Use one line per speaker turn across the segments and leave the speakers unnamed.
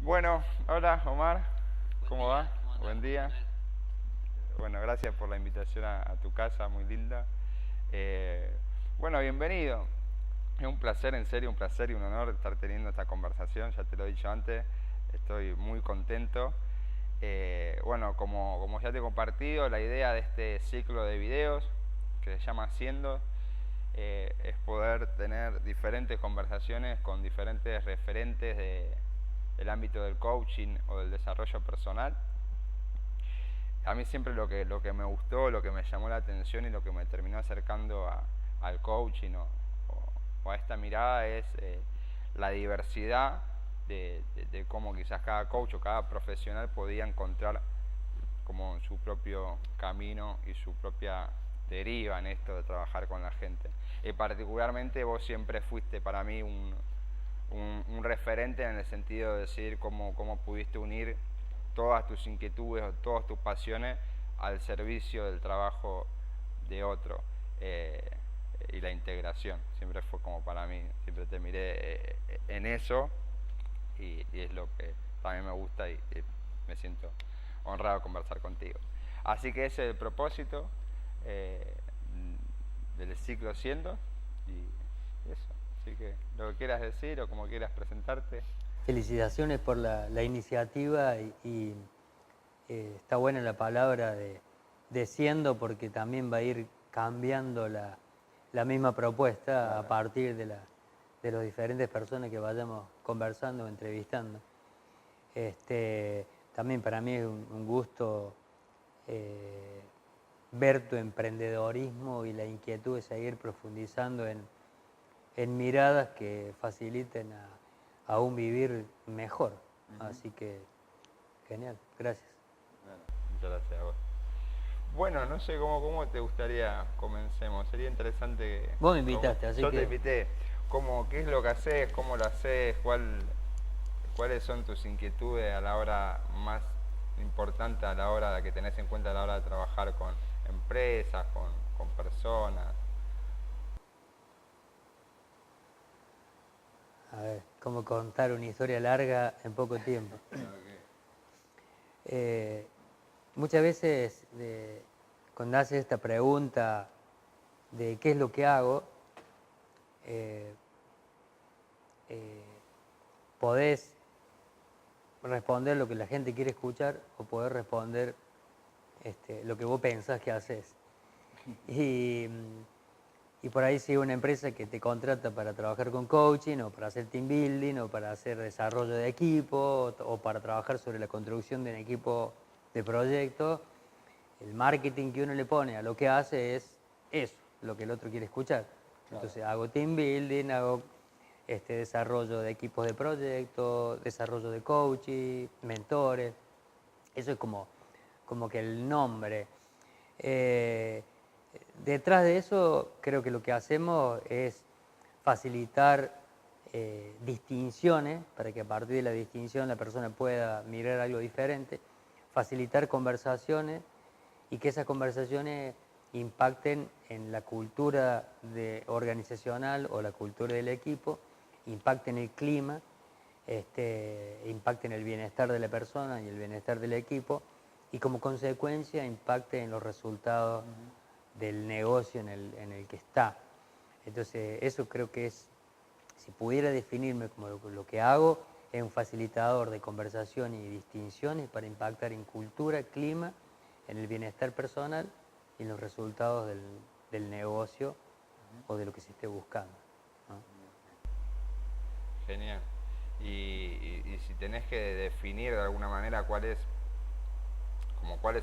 Bueno, hola Omar,
Buen
¿cómo
día,
va?
¿cómo andás?
Buen día.
Manuel.
Bueno, gracias por la invitación a tu casa, muy linda. Eh, bueno, bienvenido. Es un placer, en serio, un placer y un honor estar teniendo esta conversación, ya te lo he dicho antes, estoy muy contento. Bueno, como ya te he compartido, la idea de este ciclo de videos que se llama Haciendo es poder tener diferentes conversaciones con diferentes referentes del ámbito del coaching o del desarrollo personal. A mí siempre lo que me gustó, lo que me llamó la atención y lo que me terminó acercando al coaching o a esta mirada es la diversidad de cómo quizás cada coach o cada profesional podía encontrar como su propio camino y su propia deriva en esto de trabajar con la gente. Y particularmente vos siempre fuiste para mí un referente en el sentido de decir cómo pudiste unir todas tus inquietudes o todas tus pasiones al servicio del trabajo de otro eh, y la integración. Siempre fue como para mí, siempre te miré en eso y es lo que también me gusta y me siento honrado de conversar contigo. Así que ese es el propósito eh, del ciclo siendo y eso. Así que lo que quieras decir o como quieras presentarte.
Felicitaciones por la iniciativa está buena la palabra de siendo porque también va a ir cambiando la misma propuesta
Claro.
a partir de las diferentes personas que vayamos conversando o entrevistando. También para mí es un gusto eh, ver tu emprendedorismo y la inquietud de seguir profundizando en miradas que faciliten a un vivir mejor. Así que, genial, gracias.
Bueno, muchas gracias a vos. Bueno, no sé cómo te gustaría comencemos. Sería interesante
Vos me
que,
invitaste, así
yo te
que
invité. ¿Qué es lo que haces? ¿Cómo lo haces? ¿Cuáles son tus inquietudes a la hora más importante a la hora de que tenés en cuenta a la hora de trabajar con empresas, con personas?
a ver, cómo contar una historia larga en poco tiempo. Eh, Muchas veces cuando haces esta pregunta de qué es lo que hago, eh, eh, podés responder lo que la gente quiere escuchar o podés responder lo que vos pensás que haces. Y, y por ahí si una empresa que te contrata para trabajar con coaching o para hacer team building o para hacer desarrollo de equipo o para trabajar sobre la construcción de un equipo de proyecto, el marketing que uno le pone a lo que hace es eso, lo que el otro quiere escuchar.
Claro.
Entonces hago team building, hago desarrollo de equipos de proyecto, desarrollo de coaching, mentores. Eso es como que el nombre. Eh, Detrás de eso, creo que lo que hacemos es facilitar distinciones, para que a partir de la distinción la persona pueda mirar algo diferente, facilitar conversaciones y que esas conversaciones impacten en la cultura organizacional o la cultura del equipo, impacten el clima, impacten el bienestar de la persona y el bienestar del equipo y como consecuencia impacte en los resultados del negocio en el que está. Entonces eso creo que es, si pudiera definirme como lo que hago, es un facilitador de conversación y distinciones para impactar en cultura, clima, en el bienestar personal y en los resultados del negocio o de lo que se esté buscando, ¿no?
Genial. Y si tenés que definir de alguna manera cuáles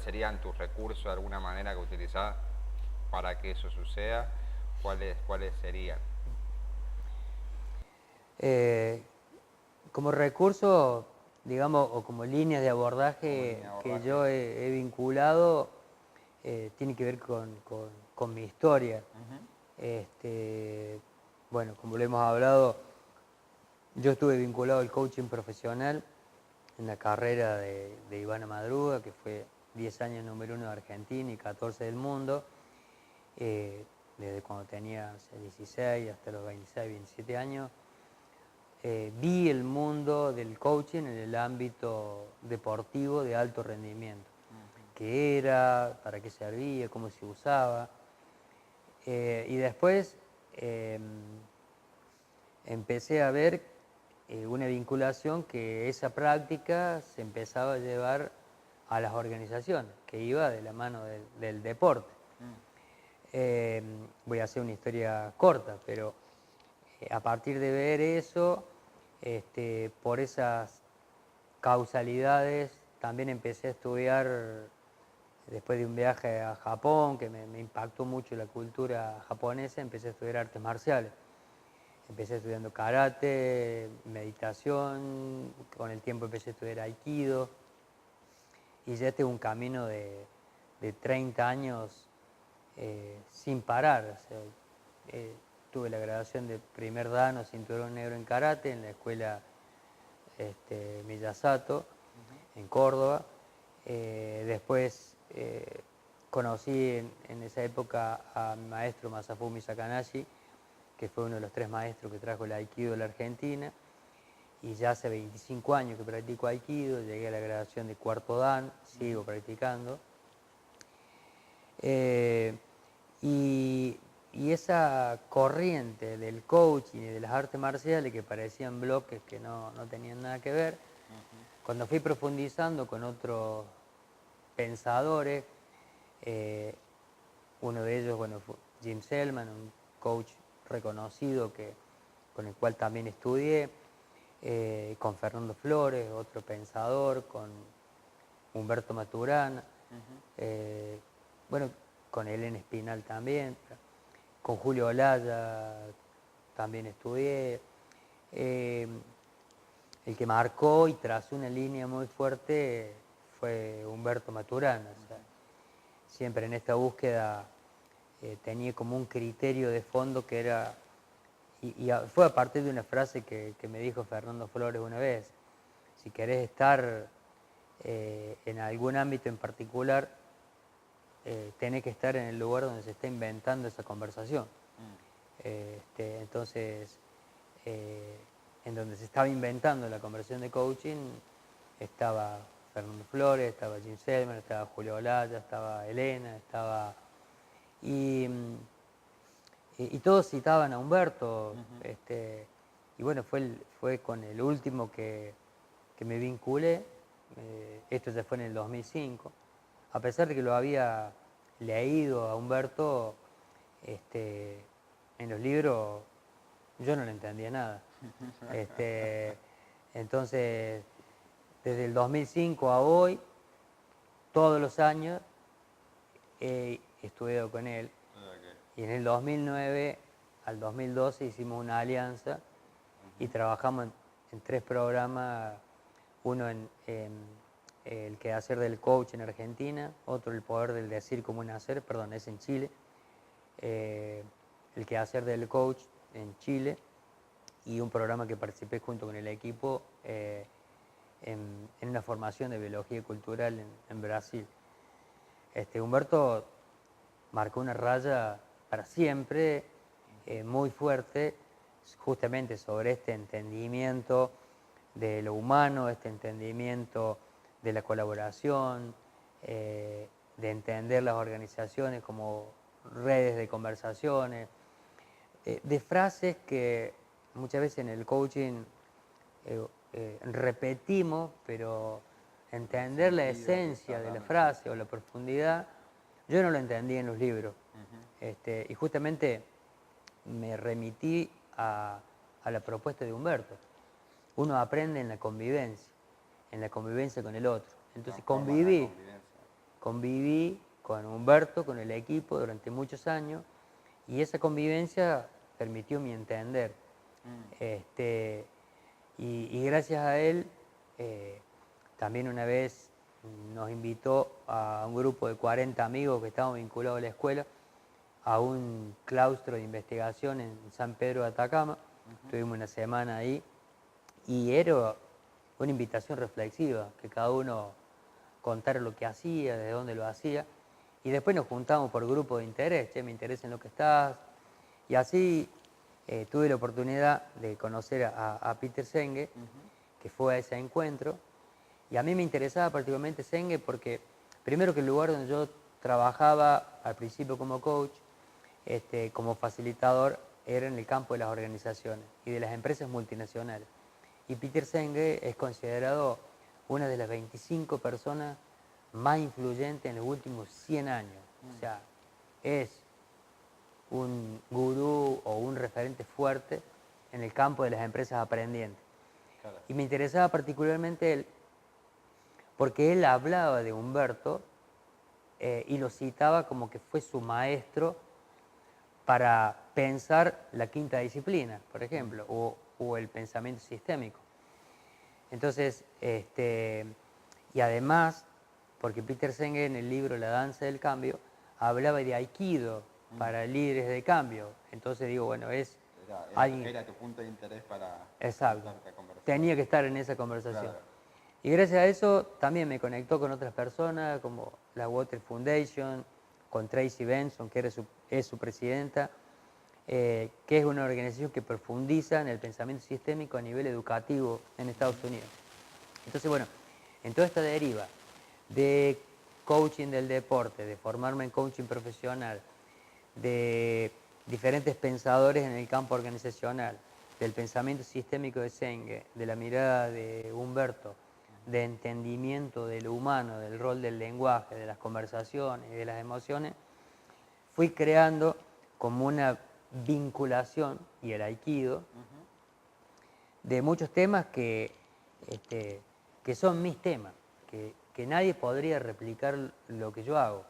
serían tus recursos de alguna manera que utilizás para que eso suceda, ¿cuáles serían?
Eh, Como recurso, digamos, o como líneas de abordaje que yo he vinculado, tiene que ver con mi historia. Bueno, como lo hemos hablado, yo estuve vinculado al coaching profesional en la carrera de Ivana Madruga, que fue 10 años número 1 de Argentina y 14 del mundo, desde cuando tenía 16 hasta los 26, 27 años. vi el mundo del coaching en el ámbito deportivo de alto rendimiento. ¿Qué era? ¿Para qué servía? ¿Cómo se usaba? Y después empecé a ver una vinculación que esa práctica se empezaba a llevar a las organizaciones, que iba de la mano del deporte. Voy a hacer una historia corta, pero a partir de ver eso, por esas causalidades, también empecé a estudiar, después de un viaje a Japón, que me impactó mucho la cultura japonesa, empecé a estudiar artes marciales. Empecé estudiando karate, meditación, con el tiempo empecé a estudiar aikido, y ya este es un camino de 30 años sin parar. O sea, tuve la graduación de primer dan o cinturón negro en karate en la escuela Miyasato, en Córdoba. Después conocí en esa época a mi maestro Masafumi Sakanashi, que fue uno de los 3 maestros que trajo el aikido a la Argentina, y ya hace 25 años que practico aikido, llegué a la graduación de cuarto dan, sigo practicando. Y esa corriente del coaching y de las artes marciales, que parecían bloques que no tenían nada que ver, cuando fui profundizando con otros pensadores, uno de ellos, bueno, fue Jim Selman, un coach reconocido con el cual también estudié, con Fernando Flores, otro pensador, con Humberto Maturana, bueno, con Elena Espinal también, con Julio Olaya también estudié. El que marcó y trazó una línea muy fuerte fue Humberto Maturana. O sea, siempre en esta búsqueda tenía como un criterio de fondo que era, fue a partir de una frase que me dijo Fernando Flores una vez: si querés estar en algún ámbito en particular, tenés que estar en el lugar donde se está inventando esa conversación. Entonces, en donde se estaba inventando la conversación de coaching, estaba Fernando Flores, estaba Jim Selman, estaba Julio Olaya, estaba Elena, estaba... Y todos citaban a Humberto, y bueno, fue con el último que me vinculé, esto ya fue en el 2005, a pesar de que lo había leído a Humberto en los libros, yo no le entendía nada. Entonces, desde el 2005 a hoy, todos los años he estudiado con él. Y en el 2009 al 2012 hicimos una alianza y trabajamos en 3 programas, uno en el quehacer del coach en Argentina, otro el poder del decir como un hacer, perdón, es en Chile, el quehacer del coach en Chile, y un programa que participé junto con el equipo en una formación de biología cultural en Brasil. Humberto marcó una raya para siempre, muy fuerte, justamente sobre este entendimiento de lo humano, este entendimiento de la colaboración, de entender las organizaciones como redes de conversaciones, de frases que muchas veces en el coaching repetimos, pero entender la esencia de la frase o la profundidad, yo no lo entendí en los libros. Y justamente me remití a la propuesta de Humberto. Uno aprende en la convivencia con el otro. Entonces conviví con Humberto, con el equipo durante muchos años, y esa convivencia permitió mi entender. Y gracias a él, también una vez nos invitó a un grupo de 40 amigos que estábamos vinculados a la escuela a un claustro de investigación en San Pedro de Atacama. Estuvimos una semana ahí y era una invitación reflexiva, que cada uno contara lo que hacía, de dónde lo hacía, y después nos juntamos por grupo de interés: che, me interesa en lo que estás, y así tuve la oportunidad de conocer a Peter Senge, que fue a ese encuentro, y a mí me interesaba particularmente Senge porque, primero que el lugar donde yo trabajaba al principio como coach, como facilitador, era en el campo de las organizaciones y de las empresas multinacionales. Y Peter Senge es considerado una de las 25 personas más influyentes en los últimos 100 años. O sea, es un gurú o un referente fuerte en el campo de las empresas aprendientes.
Claro.
Y me interesaba particularmente él, porque él hablaba de Humberto y lo citaba como que fue su maestro para pensar la quinta disciplina, por ejemplo, o el pensamiento sistémico. Entonces, y además, porque Peter Senge en el libro La danza del cambio hablaba de Aikido para líderes de cambio. Entonces digo, bueno,
Era tu punto de interés para...
Exacto. Tenía que estar en esa conversación.
Claro.
Y gracias a eso también me conectó con otras personas, como la Water Foundation, con Tracy Benson, que es su presidenta, que es una organización que profundiza en el pensamiento sistémico a nivel educativo en Estados Unidos. Entonces, bueno, en toda esta deriva de coaching del deporte, de formarme en coaching profesional, de diferentes pensadores en el campo organizacional, del pensamiento sistémico de Senge, de la mirada de Humberto, de entendimiento de lo humano, del rol del lenguaje, de las conversaciones y de las emociones, fui creando como una vinculación, y el aikido, de muchos temas que son mis temas, que nadie podría replicar lo que yo hago,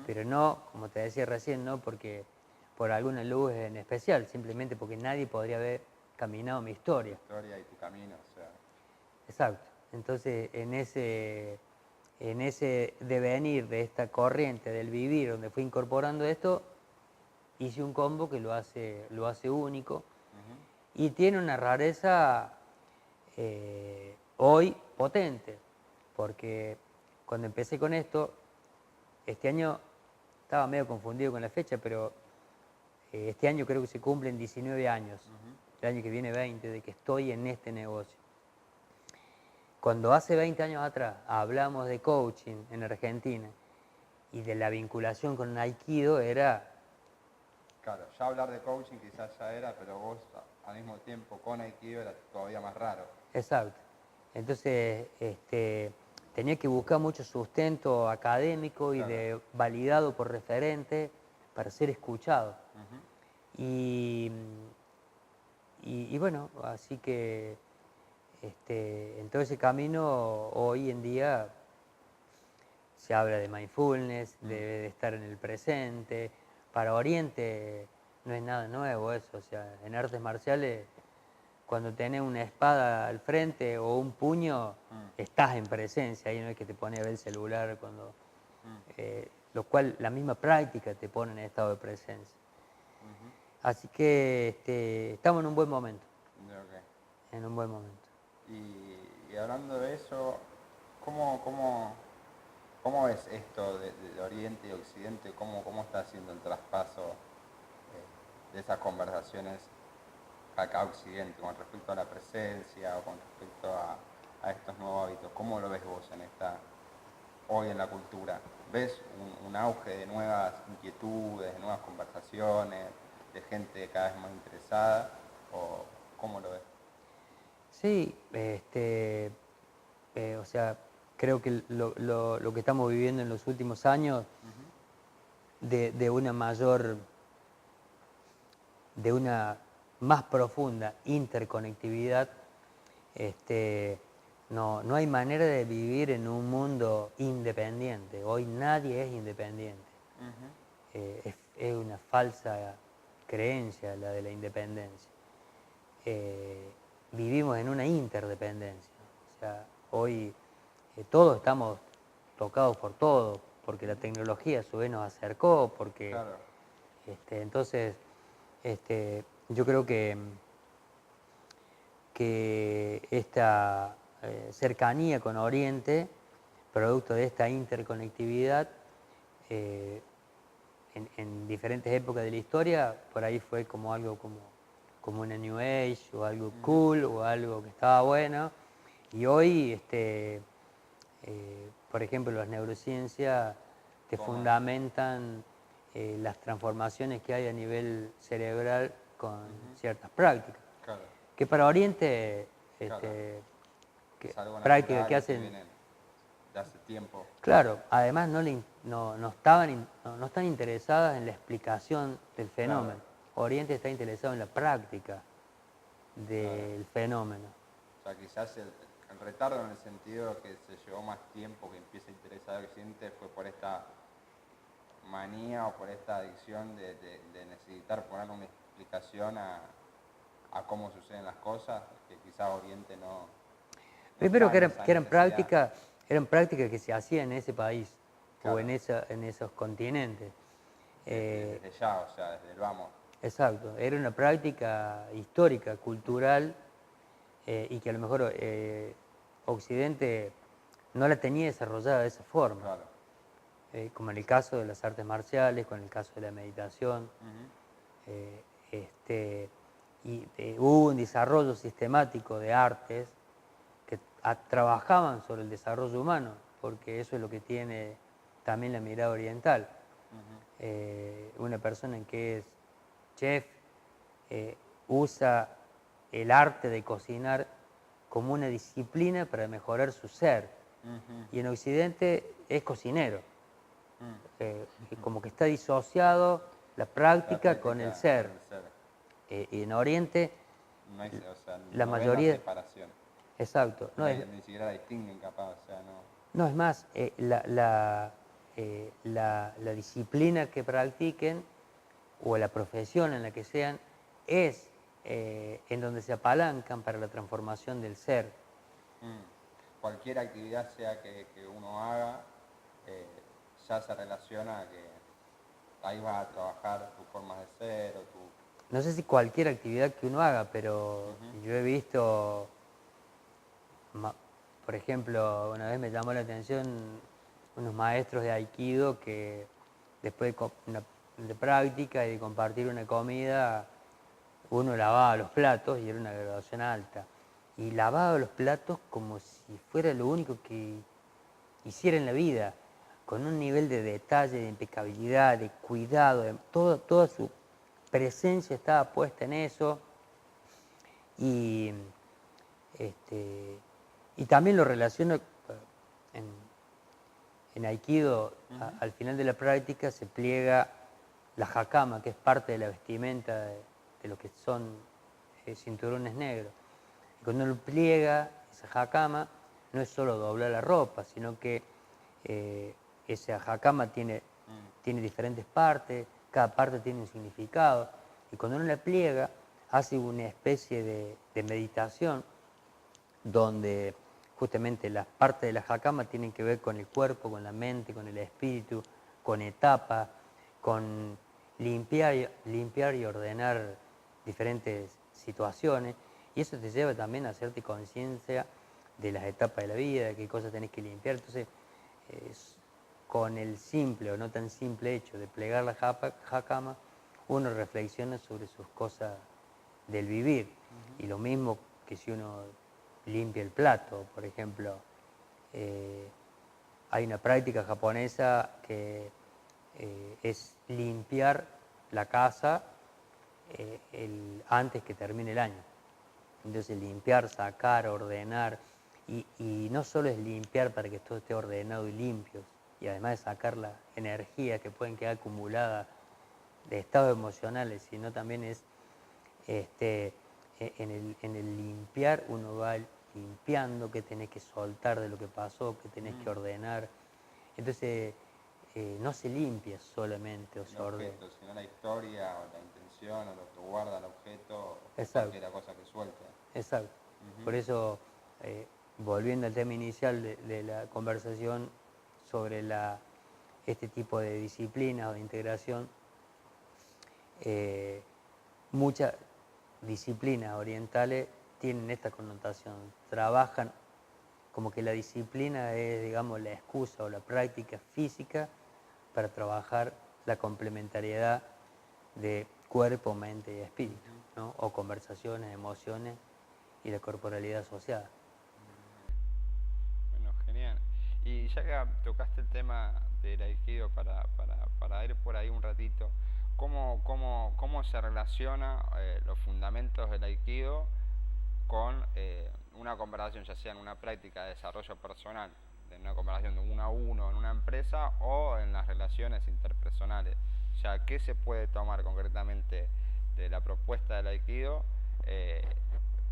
pero no, como te decía recién, no porque por alguna luz en especial, simplemente porque nadie podría haber caminado mi historia.
Tu historia y tu camino, o sea.
Exacto. Entonces, en ese devenir de esta corriente del vivir, donde fui incorporando esto, hice un combo que lo hace único y tiene una rareza hoy potente, porque cuando empecé con esto, este año estaba medio confundido con la fecha, pero este año creo que se cumplen 19 años, el año que viene 20, de que estoy en este negocio. Cuando hace 20 años atrás hablamos de coaching en Argentina y de la vinculación con Aikido era...
Claro, ya hablar de coaching quizás ya era, pero vos al mismo tiempo con Aikido era todavía más raro.
Exacto. Entonces, tenía que buscar mucho sustento académico y
Claro.
validado por referentes para ser escuchado. Y bueno, así que en todo ese camino hoy en día se habla de mindfulness, de estar en el presente. Para Oriente no es nada nuevo eso, o sea, en artes marciales cuando tenés una espada al frente o un puño, estás en presencia, ahí no es que te pones a ver el celular, lo cual la misma práctica te pone en estado de presencia. Así que estamos en un buen momento.
Okay.
En un buen momento.
Y hablando de eso, ¿cómo ves esto de Oriente y Occidente? ¿Cómo está haciendo el traspaso de esas conversaciones acá a Occidente con respecto a la presencia o con respecto a estos nuevos hábitos? ¿Cómo lo ves vos hoy en la cultura? ¿Ves un auge de nuevas inquietudes, de nuevas conversaciones, de gente cada vez más interesada? ¿O cómo lo ves?
Sí, o sea, creo que lo que estamos viviendo en los últimos años de una más profunda interconectividad, no hay manera de vivir en un mundo independiente. Hoy nadie es independiente. Es una falsa creencia la de la independencia. Vivimos en una interdependencia. O sea, hoy todos estamos tocados por todo, porque la tecnología a su vez nos acercó, porque
Claro.
Entonces yo creo que esta cercanía con Oriente, producto de esta interconectividad, en diferentes épocas de la historia, por ahí fue como algo como como una New Age o algo cool o algo que estaba bueno. Y hoy, por ejemplo, las neurociencias te fundamentan las transformaciones que hay a nivel cerebral con ciertas prácticas.
Claro.
Que para Oriente,
Claro.
que
Es algo
prácticas
natural
que
que
hacen...
viene de hace tiempo.
Claro, además no están interesadas en la explicación del fenómeno.
Claro.
Oriente está interesado en la práctica del fenómeno.
O sea, quizás el retardo en el sentido que se llevó más tiempo que empiece a interesar al Occidente fue por esta manía o por esta adicción de necesitar poner una explicación a cómo suceden las cosas, que quizás Oriente no...
Primero que
está en esa necesidad.
eran prácticas que se hacían en ese país o
Claro.
en esos continentes.
Desde ya, o sea, desde el vamos.
Exacto, era una práctica histórica, cultural, y que a lo mejor Occidente no la tenía desarrollada de esa forma.
Claro.
Como en el caso de las artes marciales, con el caso de la meditación.
Ujú.
Hubo un desarrollo sistemático de artes que trabajaban sobre el desarrollo humano, porque eso es lo que tiene también la mirada oriental. Una persona que es chef usa el arte de cocinar como una disciplina para mejorar su ser. Y en Occidente es cocinero. Como que está disociado la práctica con el ser. Y en Oriente,
No hay, o sea,
la
no ven
mayoría...
la separación.
Exacto.
Ni siquiera la distinguen capaz, o sea, no...
No, es más, la disciplina que practiquen o la profesión en la que sean es en donde se apalancan para la transformación del ser.
Cualquier actividad sea que uno haga, ya se relaciona a que ahí vas a trabajar tu forma de ser o tu...
No sé si cualquier actividad que uno haga, pero yo he visto, por ejemplo, una vez me llamó la atención unos maestros de Aikido que después de práctica y de compartir una comida, uno lavaba los platos y era una graduación alta. Y lavaba los platos como si fuera lo único que hiciera en la vida, con un nivel de detalle, de impecabilidad, de cuidado, toda su presencia estaba puesta en eso. Y también lo relaciono en Aikido, al final de la práctica se pliega la hakama, que es parte de la vestimenta de lo que son cinturones negros. Y cuando uno pliega esa hakama, no es solo doblar la ropa, sino que esa hakama tiene diferentes partes, cada parte tiene un significado. Y cuando uno la pliega, hace una especie de meditación donde justamente las partes de la hakama tienen que ver con el cuerpo, con la mente, con el espíritu, con etapas, con limpiar y ordenar diferentes situaciones. Y eso te lleva también a hacerte conciencia de las etapas de la vida, de qué cosas tenés que limpiar. Entonces, con el simple o no tan simple hecho de plegar la hakama, uno reflexiona sobre sus cosas del vivir. Y lo mismo que si uno limpia el plato, por ejemplo. Hay una práctica japonesa que es limpiar la casa antes que termine el año. Entonces limpiar, sacar, ordenar, y no solo es limpiar para que todo esté ordenado y limpio, y además de sacar la energía que pueden quedar acumuladas de estados emocionales, sino también es en el limpiar uno va limpiando qué tenés que soltar de lo que pasó, qué tenés que ordenar. Entonces no se limpia solamente o se ordena.
Sino la historia o la intención o lo que guarda el objeto o
Exacto.
cualquier cosa que suelte.
Exacto. Por eso, volviendo al tema inicial de la conversación sobre este tipo de disciplinas o de integración, muchas disciplinas orientales tienen esta connotación, trabajan como que la disciplina es, digamos, la excusa o la práctica física para trabajar la complementariedad de cuerpo, mente y espíritu. ¿no? O conversaciones, emociones y la corporalidad asociada.
Bueno, genial. Y ya que tocaste el tema del aikido para ir por ahí un ratito, ¿cómo se relaciona los fundamentos del aikido con una comparación, ya sea en una práctica de desarrollo personal, en una comparación de uno a uno en una empresa o en las relaciones interpersonales? O sea, ¿qué se puede tomar concretamente de la propuesta del aikido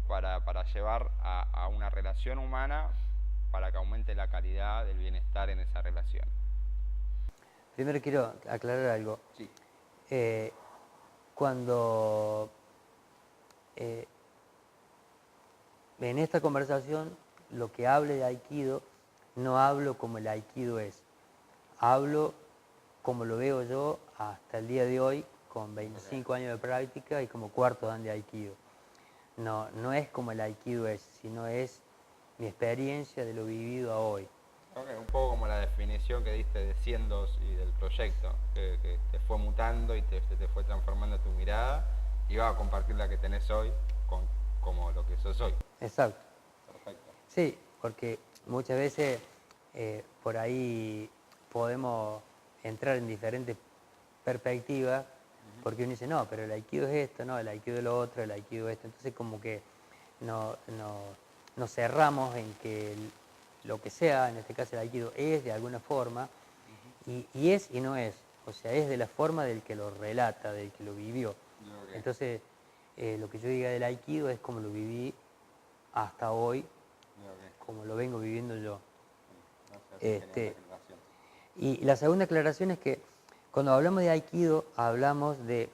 para llevar a una relación humana para que aumente la calidad del bienestar en esa relación?
Primero quiero aclarar algo.
Sí.
Cuando en esta conversación lo que hable de Aikido, no hablo como el Aikido es. Hablo como lo veo yo hasta el día de hoy, con 25 años de práctica y como cuarto dan de Aikido. No es como el Aikido es, sino es mi experiencia de lo vivido a hoy.
Okay, un poco como la definición que diste de Ciendos y del proyecto, que te fue mutando y te fue transformando tu mirada y vas a compartir la que tenés hoy como lo que sos hoy.
Exacto.
Perfecto.
Sí, porque muchas veces por ahí podemos entrar en diferentes perspectivas, porque uno dice, no, pero el Aikido es esto, no, el Aikido es lo otro, el Aikido es esto. Entonces como que nos cerramos en que lo que sea, en este caso el Aikido, es de alguna forma, y es y no es. O sea, es de la forma del que lo relata, del que lo vivió.
Okay.
Entonces, lo que yo diga del Aikido es como lo viví hasta hoy, como lo vengo viviendo yo. Y la segunda aclaración es que cuando hablamos de Aikido, hablamos de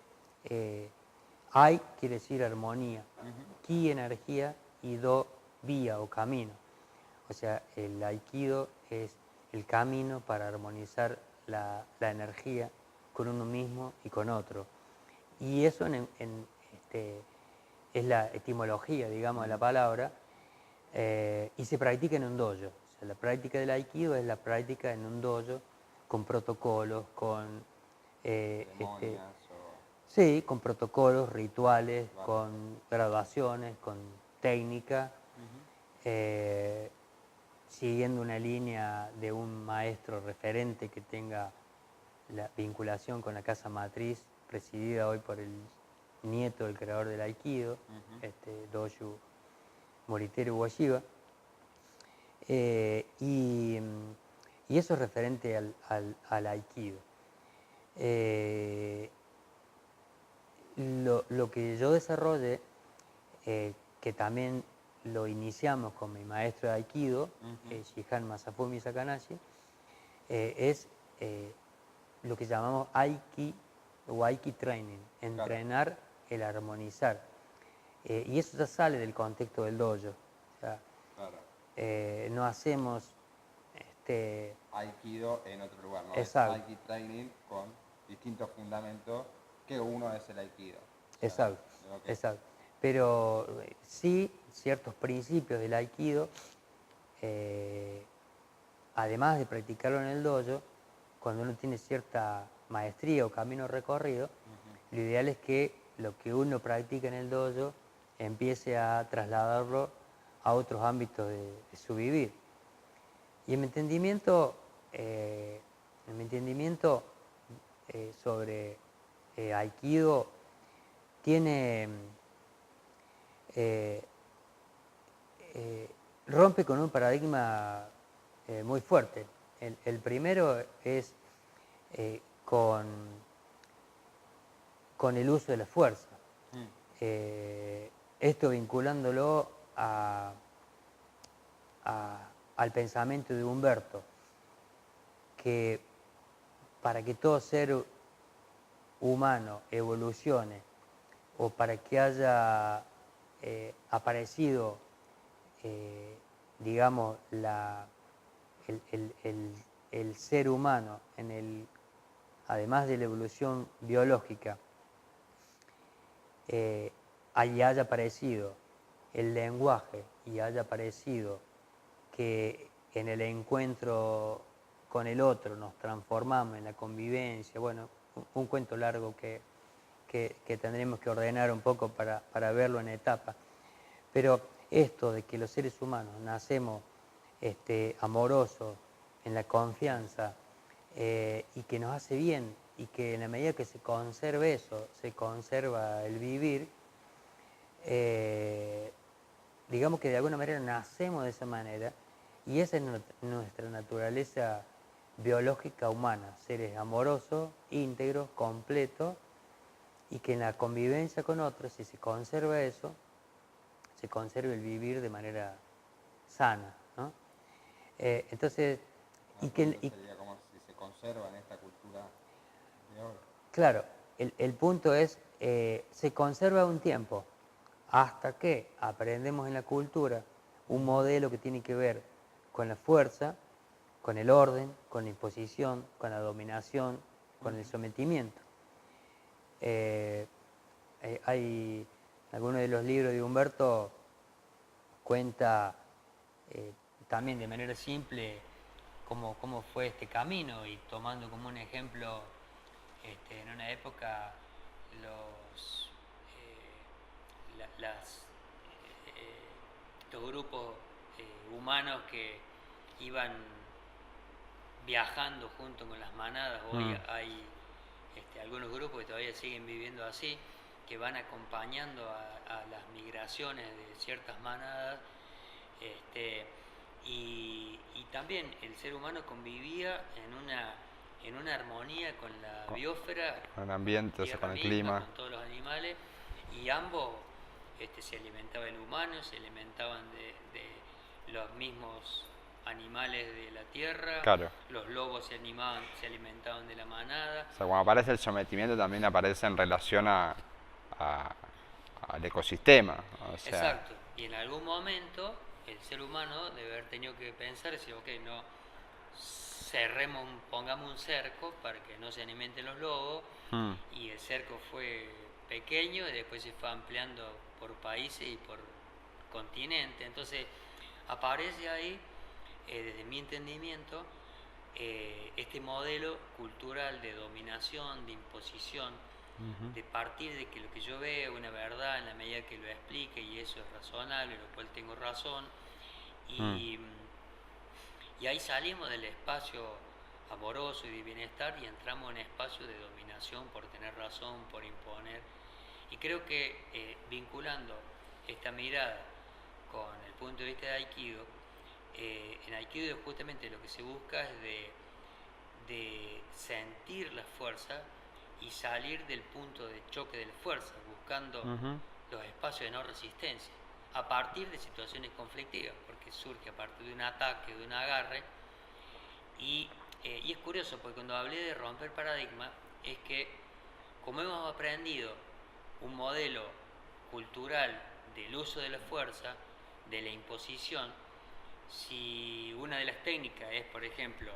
Ai quiere decir armonía, Ki energía y Do vía o camino. O sea, el Aikido es el camino para armonizar la energía con uno mismo y con otro. Y eso es la etimología, digamos, de la palabra, y se practica en un dojo. O sea, la práctica del Aikido es la práctica en un dojo con protocolos, con sí, con protocolos, rituales, con graduaciones, con técnica, siguiendo una línea de un maestro referente que tenga la vinculación con la casa matriz, presidida hoy por el nieto del creador del Aikido, Doju Moriteru Ueshiba. Y eso es referente al Aikido. Lo que yo desarrolle, que también lo iniciamos con mi maestro de Aikido, Shihan Masafumi Sakanashi, es lo que llamamos Aiki o Aiki Training, entrenar el armonizar. Y eso ya sale del contexto del dojo. O sea, no hacemos
Aikido en otro lugar, ¿no?
Exacto.
Es Aiki Training con distintos fundamentos que uno es el Aikido.
Exacto, exacto. Pero sí, ciertos principios del Aikido, además de practicarlo en el dojo, cuando uno tiene cierta maestría o camino recorrido, lo ideal es que lo que uno practica en el dojo empiece a trasladarlo a otros ámbitos de su vivir. Y en mi entendimiento sobre Aikido tiene rompe con un paradigma muy fuerte. El primero es con el uso de la fuerza. Esto vinculándolo al pensamiento de Humberto, que para que todo ser humano evolucione o para que haya aparecido, digamos, el ser humano, además de la evolución biológica, allí haya aparecido el lenguaje y haya aparecido que en el encuentro con el otro nos transformamos en la convivencia, bueno, un cuento largo que que tendremos que ordenar un poco para verlo en etapas. Pero esto de que los seres humanos nacemos amorosos, en la confianza, y que nos hace bien, y que en la medida que se conserve eso, se conserva el vivir, digamos que de alguna manera nacemos de esa manera, y esa es nuestra naturaleza biológica humana, seres amorosos, íntegros, completos, y que en la convivencia con otros, si se conserva eso, se conserva el vivir de manera sana, ¿no? Entonces,
sería como si se conserva en esta cultura de hoy.
Claro, el punto es, se conserva un tiempo, hasta que aprendemos en la cultura un modelo que tiene que ver con la fuerza, con el orden, con la imposición, con la dominación, con el sometimiento. Hay algunos de los libros de Humberto cuenta también de manera simple cómo fue este camino, y tomando como un ejemplo en una época los grupos humanos que iban viajando junto con las manadas. Hoy hay algunos grupos que todavía siguen viviendo así, que van acompañando a las migraciones de ciertas manadas, y también el ser humano convivía en una armonía con la biosfera,
con el ambiente, o sea, con el clima,
con todos los animales, y ambos se alimentaban el humano, se alimentaban de los mismos animales de la tierra,
claro.
Los lobos se alimentaban de la manada.
O sea, cuando aparece el sometimiento también aparece en relación al ecosistema. O sea,
exacto, y en algún momento el ser humano debe haber tenido que pensar y decir, ok, no, pongamos un cerco para que no se alimenten los lobos, y el cerco fue pequeño y después se fue ampliando por países y por continente. Entonces aparece ahí, desde mi entendimiento, este modelo cultural de dominación, de imposición, de partir de que lo que yo veo es una verdad en la medida que lo explique, y eso es razonable, lo cual tengo razón, y ahí salimos del espacio amoroso y de bienestar y entramos en espacio de dominación por tener razón, por imponer. Y creo que vinculando esta mirada con el punto de vista de Aikido, en Aikido justamente lo que se busca es de sentir la fuerza y salir del punto de choque de la fuerza, buscando los espacios de no resistencia, a partir de situaciones conflictivas, porque surge a partir de un ataque, de un agarre. Y es curioso, porque cuando hablé de romper paradigma, es que como hemos aprendido un modelo cultural del uso de la fuerza, de la imposición, si una de las técnicas es, por ejemplo,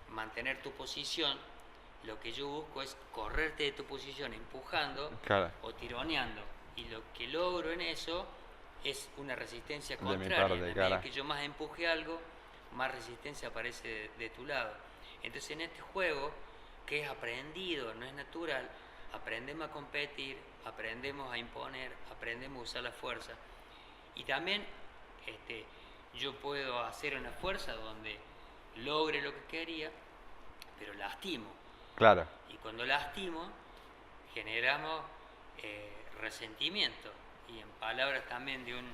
mantener tu posición, lo que yo busco es correrte de tu posición empujando, claro, o tironeando, y lo que logro en eso es una resistencia contraria. En la medida que yo más empuje algo, más resistencia aparece de tu lado. Entonces, en este juego, que es aprendido, no es natural, aprendemos a competir, aprendemos a imponer, aprendemos a usar la fuerza. Y también yo puedo hacer una fuerza donde logre lo que quería, pero lastimo.
Claro.
Y cuando lastimo, generamos resentimiento. Y en palabras también de un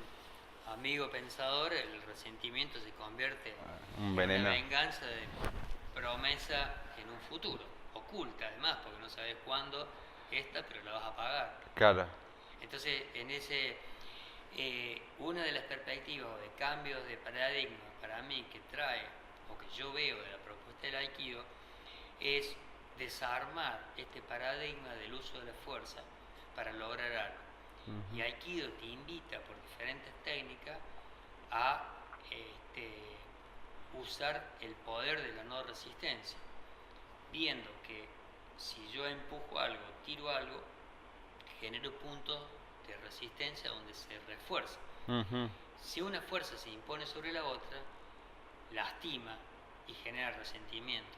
amigo pensador, el resentimiento se convierte en una venganza de promesa en un futuro, oculta además, porque no sabes cuándo pero la vas a pagar.
Claro.
Entonces, en ese, una de las perspectivas de cambios de paradigma para mí que trae, o que yo veo de la propuesta del Aikido, es desarmar este paradigma del uso de la fuerza para lograr algo. Y Aikido te invita por diferentes técnicas a usar el poder de la no resistencia, viendo que si yo empujo algo, tiro algo, genero puntos de resistencia donde se refuerza. Si una fuerza se impone sobre la otra, lastima y genera resentimiento.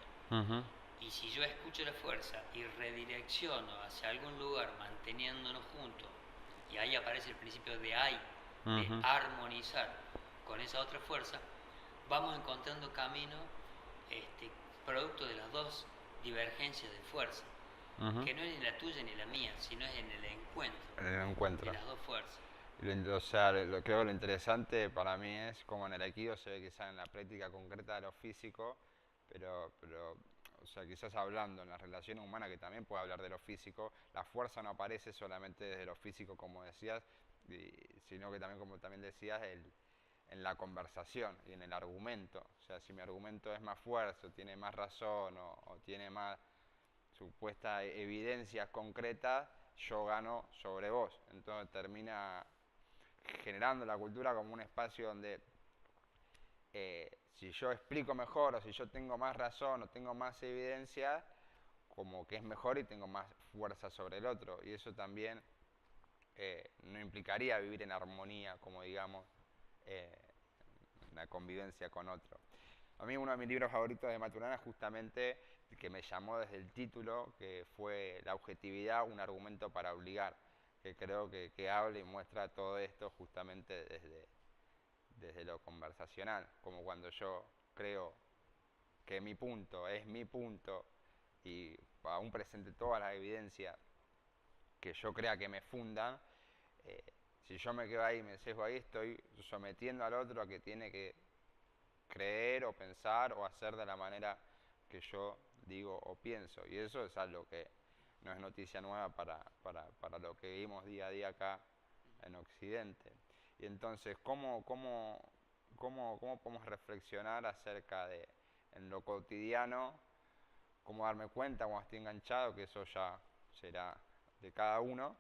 Y si yo escucho la fuerza y redirecciono hacia algún lugar manteniéndonos juntos, y ahí aparece el principio de hay, de armonizar con esa otra fuerza, vamos encontrando camino producto de las dos divergencias de fuerza, que no es ni la tuya ni la mía, sino es en el encuentro. De las dos fuerzas.
O sea, creo que lo interesante para mí es como en el Aikido se ve quizás en la práctica concreta de lo físico, pero o sea, quizás hablando en las relaciones humanas, que también puede hablar de lo físico, la fuerza no aparece solamente desde lo físico, como decías, sino que también, como también decías, en la conversación y en el argumento. O sea, si mi argumento es más fuerte, o tiene más razón, o tiene más supuestas evidencias concretas, yo gano sobre vos. Entonces termina generando la cultura como un espacio donde si yo explico mejor o si yo tengo más razón o tengo más evidencia, como que es mejor y tengo más fuerza sobre el otro. Y eso también no implicaría vivir en armonía, como digamos, la convivencia con otro. A mí uno de mis libros favoritos de Maturana justamente que me llamó desde el título, que fue La objetividad, un argumento para obligar, que creo que habla y muestra todo esto justamente desde lo conversacional, como cuando yo creo que mi punto es mi punto y aún presente todas las evidencias que yo crea que me fundan, si yo me quedo ahí, me sesgo ahí, estoy sometiendo al otro a que tiene que creer o pensar o hacer de la manera que yo digo o pienso. Y eso es algo que no es noticia nueva para lo que vivimos día a día acá en Occidente. Y entonces, ¿cómo podemos reflexionar acerca de, en lo cotidiano, cómo darme cuenta cuando estoy enganchado, que eso ya será de cada uno,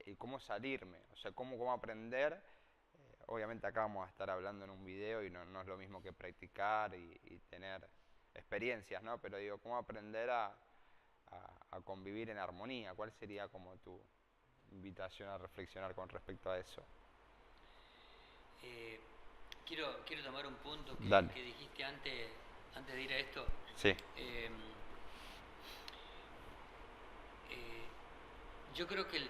y cómo salirme, o sea, cómo aprender. Obviamente acá vamos a estar hablando en un video y no es lo mismo que practicar y tener experiencias, ¿no? Pero digo, ¿cómo aprender a convivir en armonía? ¿Cuál sería como tu invitación a reflexionar con respecto a eso?
Quiero tomar un punto que dijiste antes de ir a esto.
Sí.
Yo creo que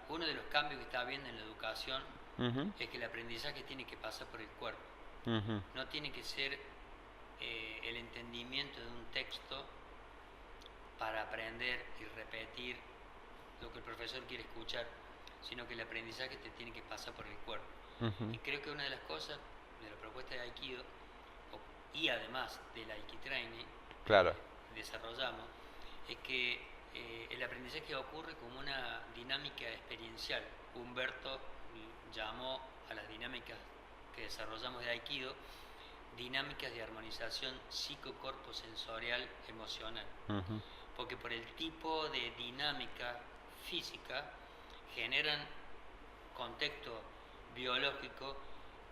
uno de los cambios que está habiendo en la educación es que el aprendizaje tiene que pasar por el cuerpo. No tiene que ser el entendimiento de un texto para aprender y repetir lo que el profesor quiere escuchar, sino que el aprendizaje te tiene que pasar por el cuerpo. Y creo que una de las cosas de la propuesta de Aikido, y además del Aikitraining,
claro,
que desarrollamos, es que el aprendizaje ocurre como una dinámica experiencial. Humberto llamó a las dinámicas que desarrollamos de Aikido dinámicas de armonización psicocorposensorial emocional. Porque por el tipo de dinámica física generan contexto biológico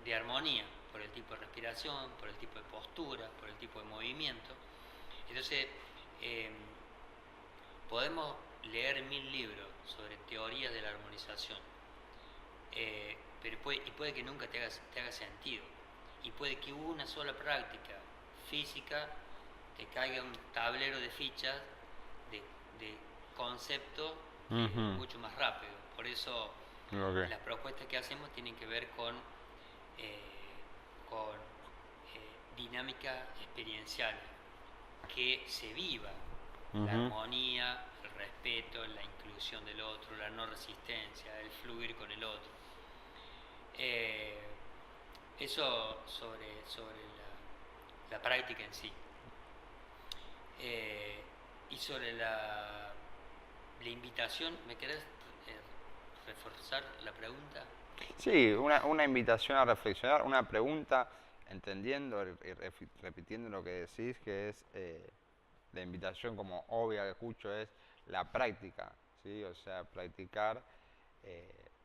de armonía, por el tipo de respiración, por el tipo de postura, por el tipo de movimiento. Entonces, podemos leer 1000 libros sobre teorías de la armonización, pero puede que nunca te haga sentido, y puede que una sola práctica física te caiga un tablero de fichas de conceptos mucho más rápido. Por eso las propuestas que hacemos tienen que ver con dinámica experiencial, que se viva la armonía, el respeto, la inclusión del otro, la no resistencia, el fluir con el otro. Eso sobre la práctica en sí. Y sobre la invitación, ¿me querés reforzar la pregunta?
Sí, una invitación a reflexionar, una pregunta, entendiendo y repitiendo lo que decís, que es la invitación como obvia que escucho es la práctica, ¿sí? O sea, practicar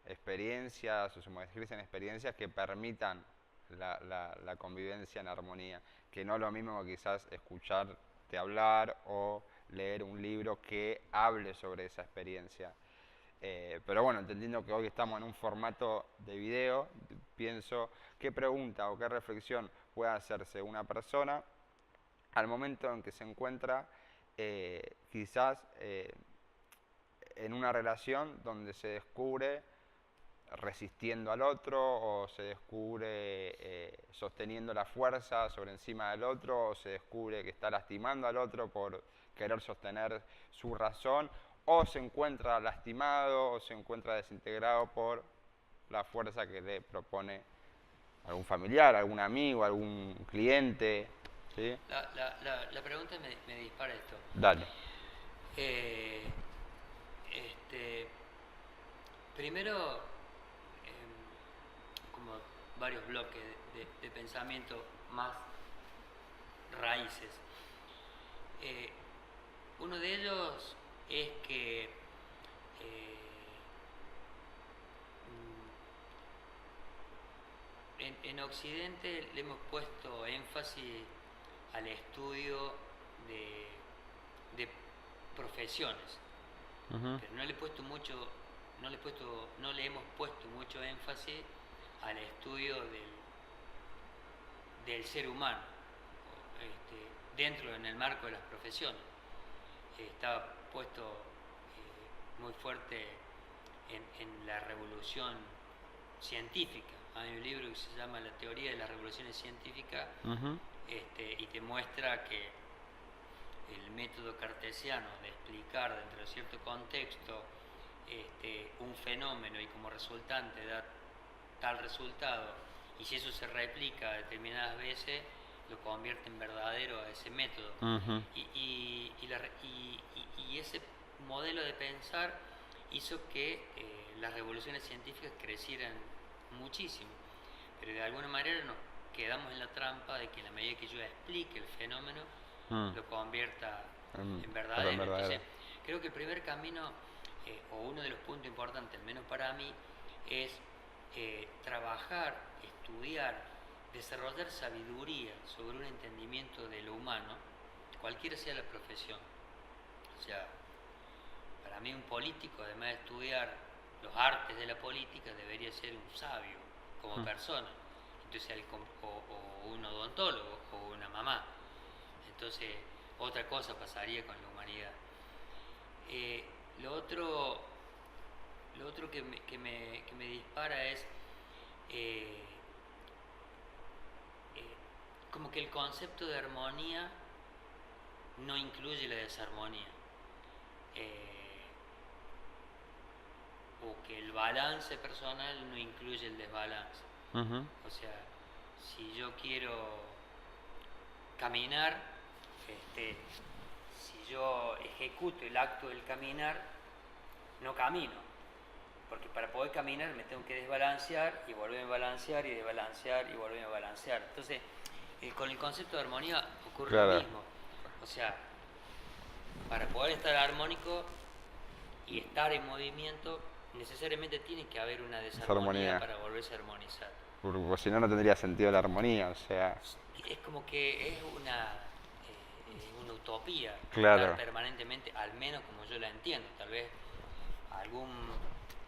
experiencias o sumergirse en experiencias que permitan la convivencia en armonía, que no es lo mismo que quizás escucharte hablar o leer un libro que hable sobre esa experiencia. Pero bueno, entendiendo que hoy estamos en un formato de video, pienso qué pregunta o qué reflexión puede hacerse una persona al momento en que se encuentra quizás en una relación donde se descubre resistiendo al otro, o se descubre sosteniendo la fuerza sobre encima del otro, o se descubre que está lastimando al otro por querer sostener su razón, o se encuentra lastimado o se encuentra desintegrado por la fuerza que le propone algún familiar, algún amigo, algún cliente. ¿Sí?
La pregunta me dispara esto.
Dale.
Primero, como varios bloques de pensamiento más raíces. Uno de ellos es que en Occidente le hemos puesto énfasis al estudio de profesiones, pero no le hemos puesto mucho énfasis al estudio del ser humano, dentro, en el marco de las profesiones. Estaba puesto muy fuerte en la revolución científica. Hay un libro que se llama La teoría de las revoluciones científicas, y te muestra que el método cartesiano de explicar dentro de cierto contexto un fenómeno y como resultante da tal resultado, y si eso se replica determinadas veces, lo convierte en verdadero a ese método. Y ese modelo de pensar hizo que las revoluciones científicas crecieran muchísimo, pero de alguna manera nos quedamos en la trampa de que en la medida que yo explique el fenómeno, lo convierta en verdadero. Entonces, creo que el primer camino, o uno de los puntos importantes, al menos para mí, es trabajar, estudiar, desarrollar sabiduría sobre un entendimiento de lo humano, cualquiera sea la profesión. O sea, para mí un político, además de estudiar los artes de la política, debería ser un sabio como persona. Entonces, o un odontólogo o una mamá. Entonces, otra cosa pasaría con la humanidad. Lo otro que me dispara es como que el concepto de armonía no incluye la desarmonía, o que el balance personal no incluye el desbalance. O sea, si yo quiero caminar, si yo ejecuto el acto del caminar, no camino, porque para poder caminar me tengo que desbalancear y volver a balancear y desbalancear y volver a balancear. Entonces, con el concepto de armonía ocurre lo mismo. O sea, para poder estar armónico y estar en movimiento, necesariamente tiene que haber una desarmonía para volverse a armonizar.
Porque si no, no tendría sentido la armonía, o sea...
Es como que es una utopía,
estar
permanentemente, al menos como yo la entiendo. Tal vez algún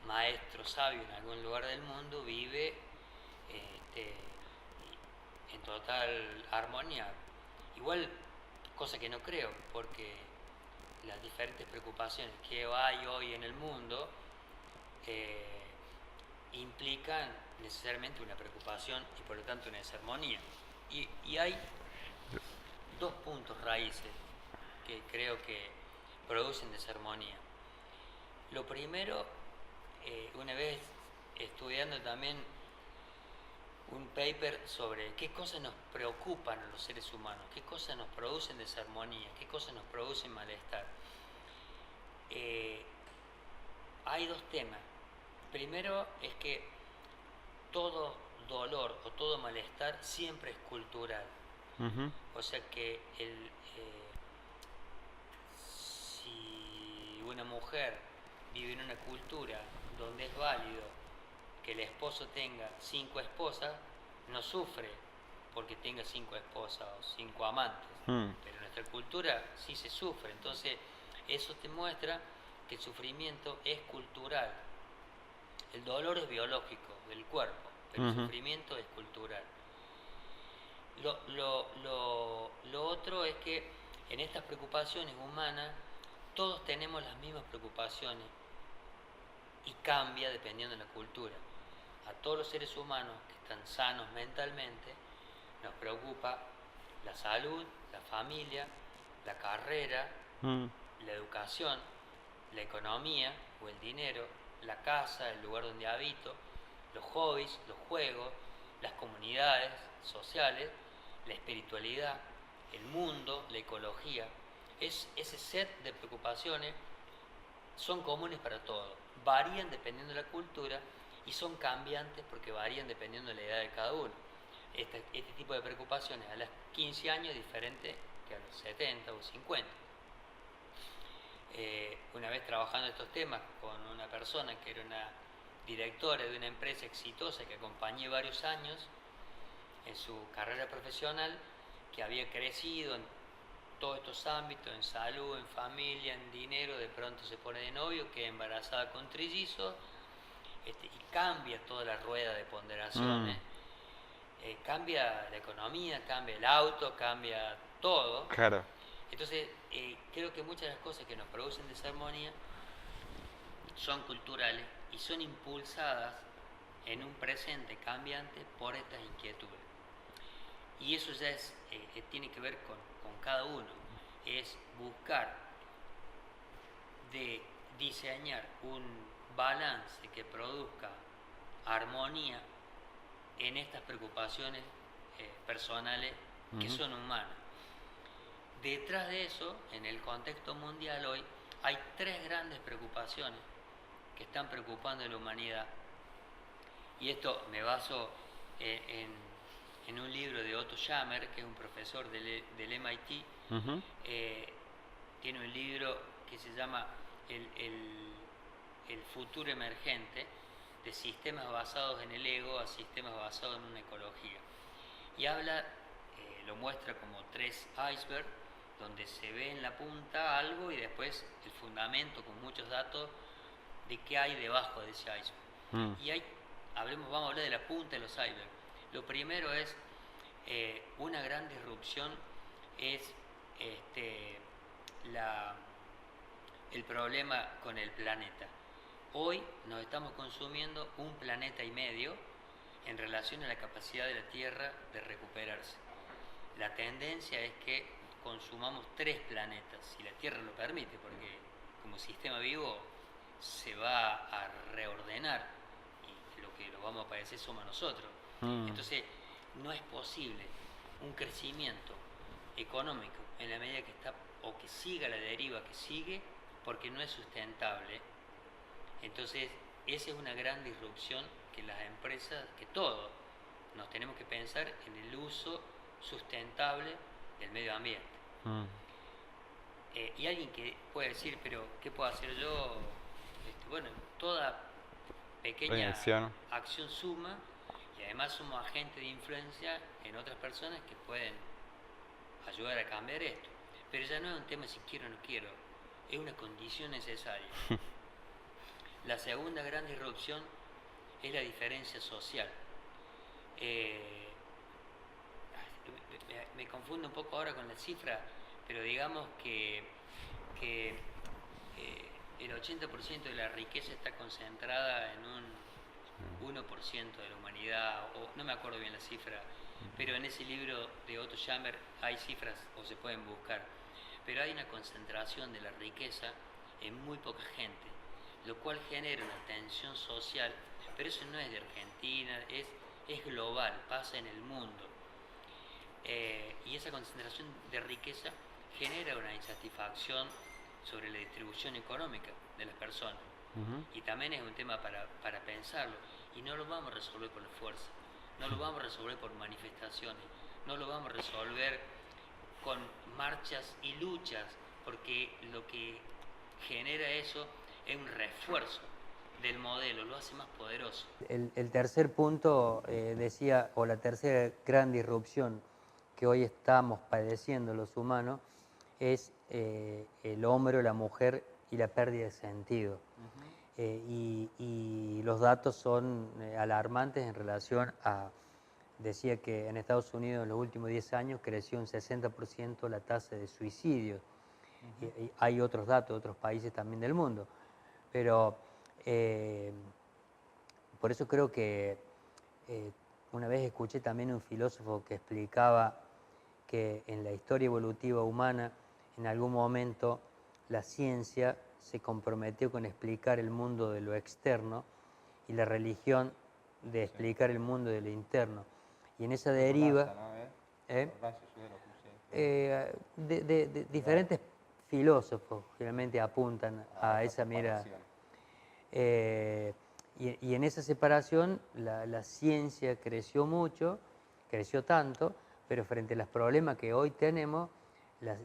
maestro sabio en algún lugar del mundo vive en total armonía. Igual, cosa que no creo, porque las diferentes preocupaciones que hay hoy en el mundo implican necesariamente una preocupación y por lo tanto una desarmonía. Y hay dos puntos raíces que creo que producen desarmonía. Lo primero, una vez estudiando también un paper sobre qué cosas nos preocupan a los seres humanos, qué cosas nos producen desarmonía, qué cosas nos producen malestar. Hay dos temas. Primero es que todo dolor o todo malestar siempre es cultural. O sea que si una mujer vive en una cultura donde es válido que el esposo tenga 5 esposas, no sufre porque tenga 5 esposas o 5 amantes. Pero en nuestra cultura sí se sufre. Entonces eso te muestra que el sufrimiento es cultural. El dolor es biológico del cuerpo, pero el sufrimiento es cultural. Lo otro es que en estas preocupaciones humanas todos tenemos las mismas preocupaciones y cambia dependiendo de la cultura. A todos los seres humanos que están sanos mentalmente nos preocupa la salud, la familia, la carrera, la educación, la economía o el dinero, la casa, el lugar donde habito, los hobbies, los juegos, las comunidades sociales, la espiritualidad, el mundo, la ecología. Ese set de preocupaciones son comunes para todos, varían dependiendo de la cultura y son cambiantes porque varían dependiendo de la edad de cada uno. Este tipo de preocupaciones a los 15 años es diferente que a los 70 o 50. Una vez trabajando estos temas con una persona que era una directora de una empresa exitosa que acompañé varios años en su carrera profesional, que había crecido en todos estos ámbitos, en salud, en familia, en dinero, de pronto se pone de novio, queda embarazada con trillizos, y cambia toda la rueda de ponderaciones, cambia la economía, cambia el auto, cambia todo.
Claro.
Entonces, creo que muchas de las cosas que nos producen desarmonía son culturales y son impulsadas en un presente cambiante por estas inquietudes. Y eso ya tiene que ver con cada uno, es buscar de diseñar un balance que produzca armonía en estas preocupaciones personales que son humanas. Detrás de eso, en el contexto mundial hoy, hay 3 grandes preocupaciones que están preocupando a la humanidad. Y esto me baso en un libro de Otto Schammer, que es un profesor del MIT. Tiene un libro que se llama El futuro emergente, de sistemas basados en el ego a sistemas basados en una ecología. Y habla, lo muestra como 3 icebergs, donde se ve en la punta algo y después el fundamento con muchos datos de qué hay debajo de ese iceberg. Y vamos a hablar de la punta de los icebergs. Lo primero es una gran disrupción, es el problema con el planeta. Hoy nos estamos consumiendo 1,5 planetas en relación a la capacidad de la Tierra de recuperarse. La tendencia es que consumamos 3 planetas, si la Tierra lo permite, porque como sistema vivo se va a reordenar y lo que lo vamos a padecer somos nosotros. Entonces, no es posible un crecimiento económico en la medida que está, o que siga la deriva que sigue, porque no es sustentable. Entonces, esa es una gran disrupción que las empresas, que todos, nos tenemos que pensar en el uso sustentable del medio ambiente. Y alguien que puede decir, pero ¿qué puedo hacer yo? Bueno, toda pequeña acción suma, y además somos agentes de influencia en otras personas que pueden ayudar a cambiar esto. Pero ya no es un tema si quiero o no quiero, es una condición necesaria. La segunda gran disrupción es la diferencia social. Me confundo un poco ahora con la cifra, pero digamos que el 80% de la riqueza está concentrada en un 1% de la humanidad, o no me acuerdo bien la cifra, pero en ese libro de Otto Schammer hay cifras, o se pueden buscar, pero hay una concentración de la riqueza en muy poca gente, lo cual genera una tensión social, pero eso no es de Argentina, es global, pasa en el mundo. Y esa concentración de riqueza genera una insatisfacción sobre la distribución económica de las personas. Y también es un tema para pensarlo. Y no lo vamos a resolver por la fuerza, no lo vamos a resolver por manifestaciones, no lo vamos a resolver con marchas y luchas, porque lo que genera eso es un refuerzo del modelo, lo hace más poderoso. El tercer punto decía, o la tercera gran disrupción que hoy estamos padeciendo los humanos, es el hombre o la mujer y la pérdida de sentido. Y los datos son alarmantes en relación a decía que en Estados Unidos en los últimos 10 años creció un 60% la tasa de suicidios. Y hay otros datos de otros países también del mundo. Pero por eso creo que una vez escuché también un filósofo que explicaba que en la historia evolutiva humana, en algún momento, la ciencia se comprometió con explicar el mundo de lo externo y la religión de explicar el mundo de lo interno. Y en esa deriva... diferentes filósofos generalmente apuntan a esa mirada. Y en esa separación la ciencia creció mucho, creció tanto, pero frente a los problemas que hoy tenemos,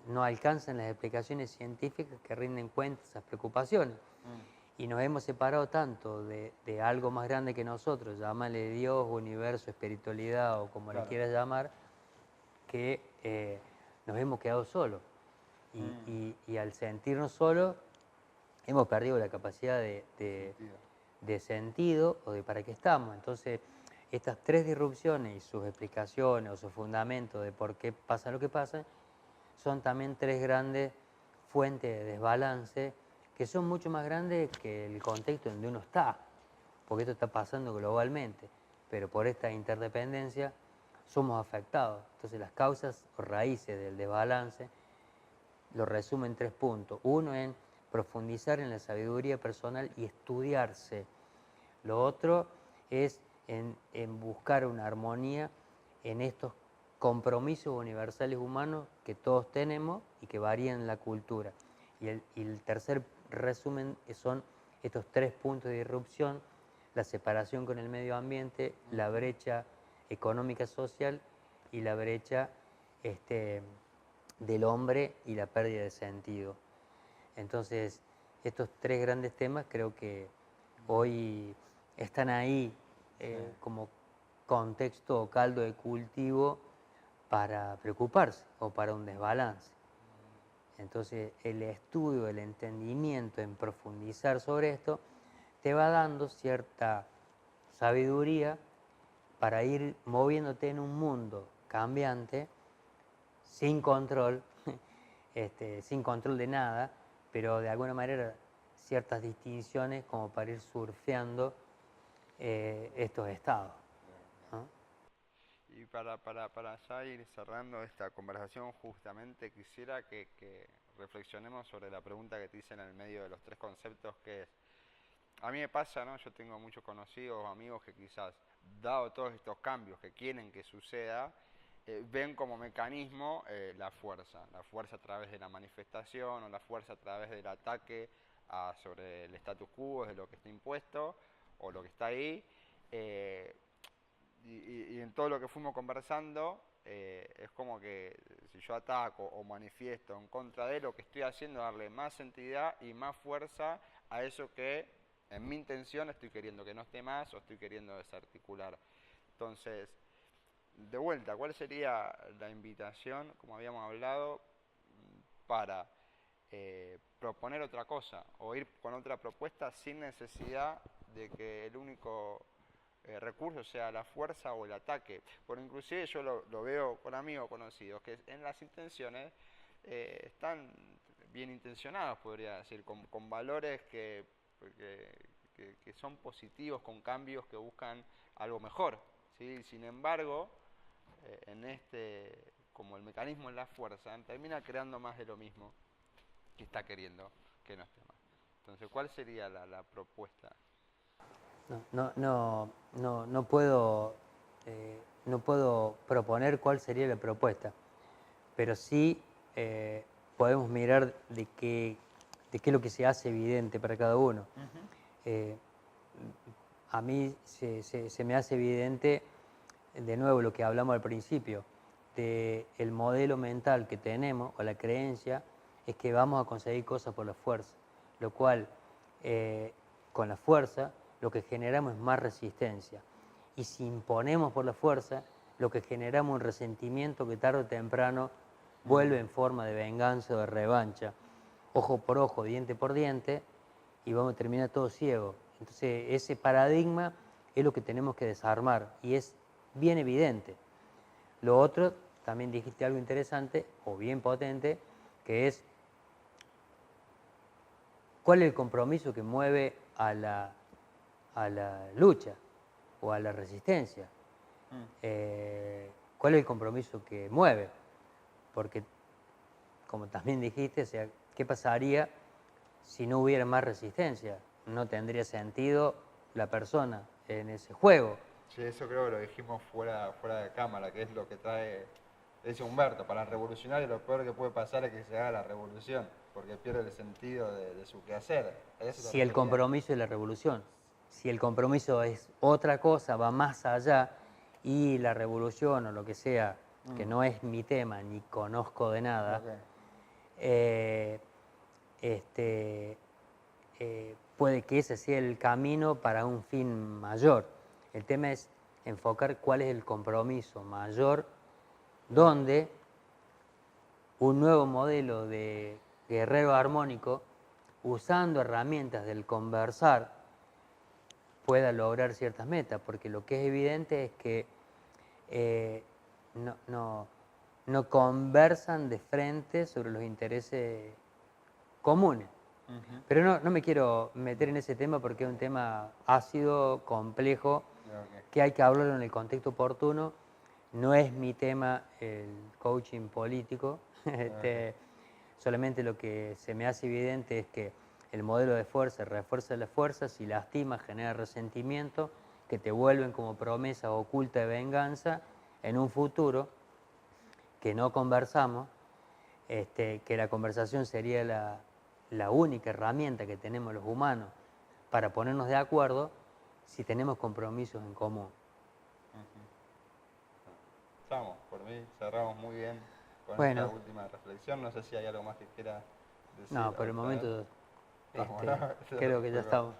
no alcanzan las explicaciones científicas que rinden cuenta de esas preocupaciones. Y nos hemos separado tanto de algo más grande que nosotros, llámale Dios, universo, espiritualidad o como le quieras llamar, que nos hemos quedado solos. Y al sentirnos solos, hemos perdido la capacidad de sentido o de para qué estamos. Entonces, estas tres disrupciones y sus explicaciones o sus fundamentos de por qué pasa lo que pasa, son también tres grandes fuentes de desbalance que son mucho más grandes que el contexto donde uno está, porque esto está pasando globalmente, pero por esta interdependencia somos afectados. Entonces las causas o raíces del desbalance lo resumo en 3 puntos. Uno en profundizar en la sabiduría personal y estudiarse. Lo otro es en buscar una armonía en estos compromisos universales humanos que todos tenemos y que varían en la cultura. Y el tercer resumen son estos 3 puntos de irrupción: la separación con el medio ambiente, la brecha económica social y la brecha del hombre y la pérdida de sentido. Entonces, estos 3 grandes temas creo que hoy están ahí como contexto o caldo de cultivo para preocuparse o para un desbalance. Entonces, el estudio, el entendimiento, en profundizar sobre esto, te va dando cierta sabiduría para ir moviéndote en un mundo cambiante, sin control, sin control de nada, pero de alguna manera ciertas distinciones como para ir surfeando estos estados, ¿no?
Y para ya ir cerrando esta conversación, justamente quisiera que reflexionemos sobre la pregunta que te hice en el medio de los 3 conceptos, que es, a mí me pasa, ¿no? Yo tengo muchos conocidos, amigos que quizás, dado todos estos cambios que quieren que suceda, ven como mecanismo la fuerza a través de la manifestación o la fuerza a través del ataque sobre el status quo, de lo que está impuesto o lo que está ahí. Y en todo lo que fuimos conversando, es como que si yo ataco o manifiesto en contra de lo que estoy haciendo, darle más entidad y más fuerza a eso que en mi intención estoy queriendo que no esté más o estoy queriendo desarticular. Entonces, de vuelta, ¿cuál sería la invitación, como habíamos hablado, para proponer otra cosa o ir con otra propuesta sin necesidad de que el único recurso sea la fuerza o el ataque? Porque inclusive yo lo veo con amigos conocidos que en las intenciones están bien intencionados, podría decir, con valores que son positivos, con cambios que buscan algo mejor, ¿sí? Sin embargo, como el mecanismo en la fuerza, termina creando más de lo mismo que está queriendo que no esté más. Entonces, ¿cuál sería la propuesta?
No puedo proponer cuál sería la propuesta, pero sí podemos mirar de qué es lo que se hace evidente para cada uno. A mí se me hace evidente, de nuevo, lo que hablamos al principio, de el modelo mental que tenemos, o la creencia, es que vamos a conseguir cosas por la fuerza, lo cual, con la fuerza, lo que generamos es más resistencia. Y si imponemos por la fuerza, lo que generamos es un resentimiento que tarde o temprano vuelve en forma de venganza o de revancha, ojo por ojo, diente por diente, y vamos a terminar todo ciego. Entonces, ese paradigma es lo que tenemos que desarmar, y es bien evidente. Lo otro, también dijiste algo interesante o bien potente, que es cuál es el compromiso que mueve a la lucha o a la resistencia. ¿Cuál es el compromiso que mueve? Porque, como también dijiste, o sea, ¿qué pasaría si no hubiera más resistencia? No tendría sentido la persona en ese juego.
Sí, eso creo que lo dijimos fuera de cámara, que es lo que trae, dice Humberto, para el revolucionario lo peor que puede pasar es que se haga la revolución, porque pierde el sentido de su quehacer.
Si el compromiso es la revolución, si el compromiso es otra cosa, va más allá, y la revolución o lo que sea, que no es mi tema, ni conozco de nada, puede que ese sea el camino para un fin mayor. El tema es enfocar cuál es el compromiso mayor, donde un nuevo modelo de guerrero armónico, usando herramientas del conversar, pueda lograr ciertas metas, porque lo que es evidente es que no conversan de frente sobre los intereses comunes. Pero no me quiero meter en ese tema porque es un tema ácido, complejo, que hay que hablarlo en el contexto oportuno. No es mi tema el coaching político. Solamente lo que se me hace evidente es que el modelo de fuerza refuerza las fuerzas y lastima, genera resentimiento, que te vuelven como promesa oculta de venganza en un futuro que no conversamos, que la conversación sería la única herramienta que tenemos los humanos para ponernos de acuerdo si tenemos compromisos en común.
Estamos, por mí cerramos muy bien con esta última reflexión. No sé si hay algo más que quiera decir.
No, por el momento creo que ya estamos.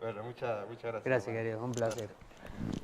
Bueno, muchas gracias.
Gracias, querido, un placer. Gracias.